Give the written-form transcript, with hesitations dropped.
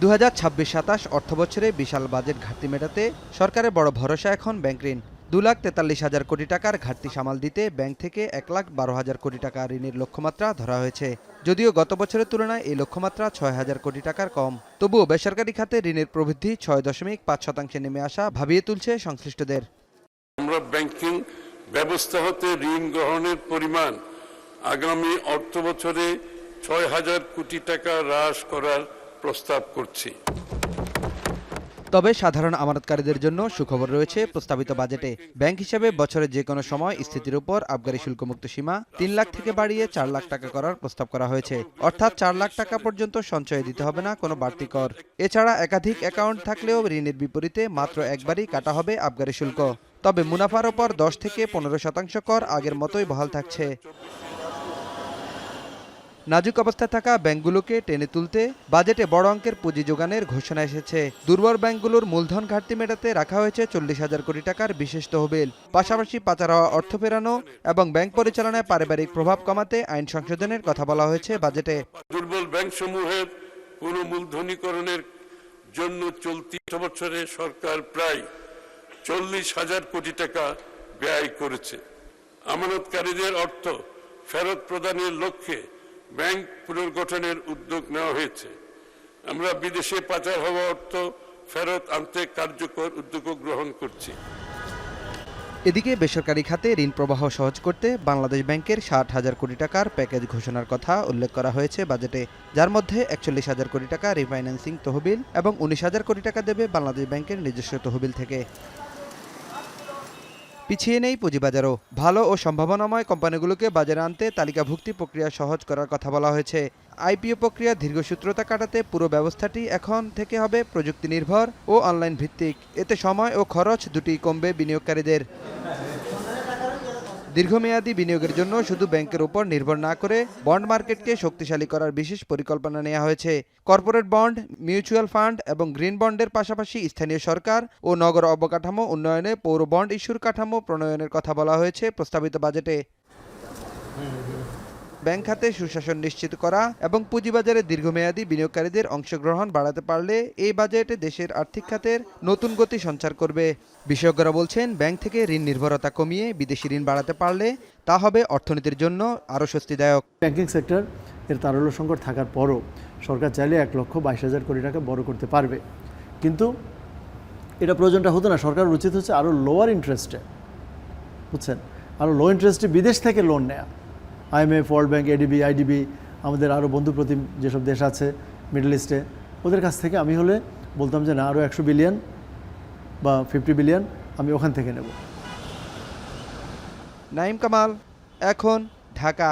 2026-27 অর্থবছরে বিশাল বাজেট ঘাটতি মেটাতে সরকারের বড় ভরসা এখন ব্যাংক ঋণ। 2,43,000 কোটি টাকার ঘাটতি সামাল দিতে ব্যাংক থেকে 1,12,000 কোটি টাকা ঋণের লক্ষ্যমাত্রা ধরা হয়েছে। যদিও গত বছরের তুলনায় এই লক্ষ্যমাত্রা 6,000 কোটি টাকার কম। তবুও বেসরকারি খাতে ঋণের প্রবৃদ্ধি 6.5% নেমে আসা ভাবিয়ে তুলছে সংশ্লিষ্টদের। আমরা ব্যাংকিং ব্যবস্থা হতে ঋণ গ্রহণের পরিমাণ আগামী অর্থবছরে 6,000 কোটি টাকা হ্রাস করার প্রস্তাব করছি। তবে সাধারণ আমানতকারীদের জন্য সুখবর রয়েছে প্রস্তাবিত বাজেটে। ব্যাংক হিসেবে বছরের যে কোনো সময় স্থিতির উপর আবগারি শুল্কমুক্ত সীমা 3 লাখ থেকে বাড়িয়ে 4 লাখ টাকা করার প্রস্তাব করা হয়েছে। অর্থাৎ 4 লাখ টাকা পর্যন্ত সঞ্চয়ে দিতে হবে না কোনো বাড়তি কর। এছাড়া একাধিক অ্যাকাউন্ট থাকলেও ঋণের বিপরীতে মাত্র একবারই কাটা হবে আবগারি শুল্ক। তবে মুনাফার ওপর 10 থেকে 15% কর আগের মতোই বহাল থাকছে। নাজুক অবস্থায় থাকা ব্যাংকগুলোকে টেনে তুলতে বাজেটে বড় অঙ্কের পুঁজি যোগানের ঘোষণা এসেছে। দুর্বল ব্যাংকগুলোর মূলধন ঘাটতি মেটাতে রাখা হয়েছে 40,000 কোটি টাকার বিশেষ তহবিল। পাশাপাশি পাচার হওয়া অর্থ ফেরানো এবং ব্যাংক পরিচালনায় পারিবারিক প্রভাব কমাতে আইন সংশোধনের কথা বলা হয়েছে বাজেটে। দুর্বল ব্যাংকসমূহের পুনর্মূলধনীকরণের জন্য চলতি বছরে সরকার প্রায় 40,000 কোটি টাকা ব্যয় করেছে। আমানতকারীদের অর্থ ফেরত প্রদানের লক্ষ্যে ব্যাংক পুনর্গঠনের উদ্যোগ নেওয়া হয়েছে। আমরা বিদেশে পাচার হওয়া অর্থ ফেরত আনতে কার্যকর উদ্যোগ গ্রহণ করছি। এদিকে বেসরকারি খাতে ঋণ প্রবাহ সহজ করতে বাংলাদেশ ব্যাংকের 60,000 কোটি টাকার প্যাকেজ ঘোষণার কথা উল্লেখ করা হয়েছে বাজেটে, যার মধ্যে 41,000 কোটি টাকা রিফাইন্যান্সিং তহবিল এবং 19,000 কোটি টাকা দেবে বাংলাদেশ ব্যাংকের নিজস্ব তহবিল থেকে। পিছিয়ে নেই পুঁজিবাজারও। ভালো ও সম্ভাবনাময় কোম্পানিগুলোকে বাজারে আনতে তালিকাভুক্তি প্রক্রিয়া সহজ করার কথা বলা হয়েছে। আইপিও প্রক্রিয়া দীর্ঘসূত্রতা কাটাতে পুরো ব্যবস্থাটি এখন থেকে হবে প্রযুক্তি নির্ভর ও অনলাইন ভিত্তিক। এতে সময় ও খরচ দুটিই কমবে বিনিয়োগকারীদের। দীর্ঘমেয়াদী বিনিয়োগের জন্য শুধু ব্যাংকের উপর নির্ভর না করে বন্ড মার্কেটকে শক্তিশালী করার বিশেষ পরিকল্পনা নেওয়া হয়েছে। কর্পোরেট বন্ড, মিউচুয়াল ফান্ড এবং গ্রিন বন্ডের পাশাপাশি স্থানীয় সরকার ও নগর অবকাঠামো উন্নয়নে পৌর বন্ড ইস্যুর কাঠামো প্রণয়নের কথা বলা হয়েছে প্রস্তাবিত বাজেটে। ব্যাংক খাতে সুশাসন নিশ্চিত করা এবং পুঁজিবাজারে দীর্ঘমেয়াদী বিনিয়োগকারীদের অংশগ্রহণ বাড়াতে পারলে এই বাজেট দেশের আর্থিক খাতের নতুন গতি সঞ্চার করবে। বিশেষজ্ঞরা বলছেন, ব্যাংক থেকে ঋণ নির্ভরতা কমিয়ে বিদেশি ঋণ বাড়াতে পারলে তা হবে অর্থনীতির জন্য আরও স্বস্তিদায়ক। ব্যাংকিং সেক্টর এর তারল্য সংকট থাকার পরও সরকার চাইলে 1,22,000 কোটি টাকা বড় করতে পারবে, কিন্তু এটা প্রয়োজনটা হতো না। সরকার উচিত হচ্ছে আরও লোয়ার ইন্টারেস্টে, বুঝছেন, আরও লো ইন্টারেস্টে বিদেশ থেকে লোন নেওয়া। IMF, world bank, ADB, IDB, আমাদের আরও বন্ধুপ্রতিম যেসব দেশ আছে মিডল ইস্টে, ওদের কাছ থেকে আমি হলে বলতাম যে না, আরও 100 বিলিয়ন বা 50 বিলিয়ন আমি ওখান থেকে নেব। নাঈম কামাল, এখন, ঢাকা।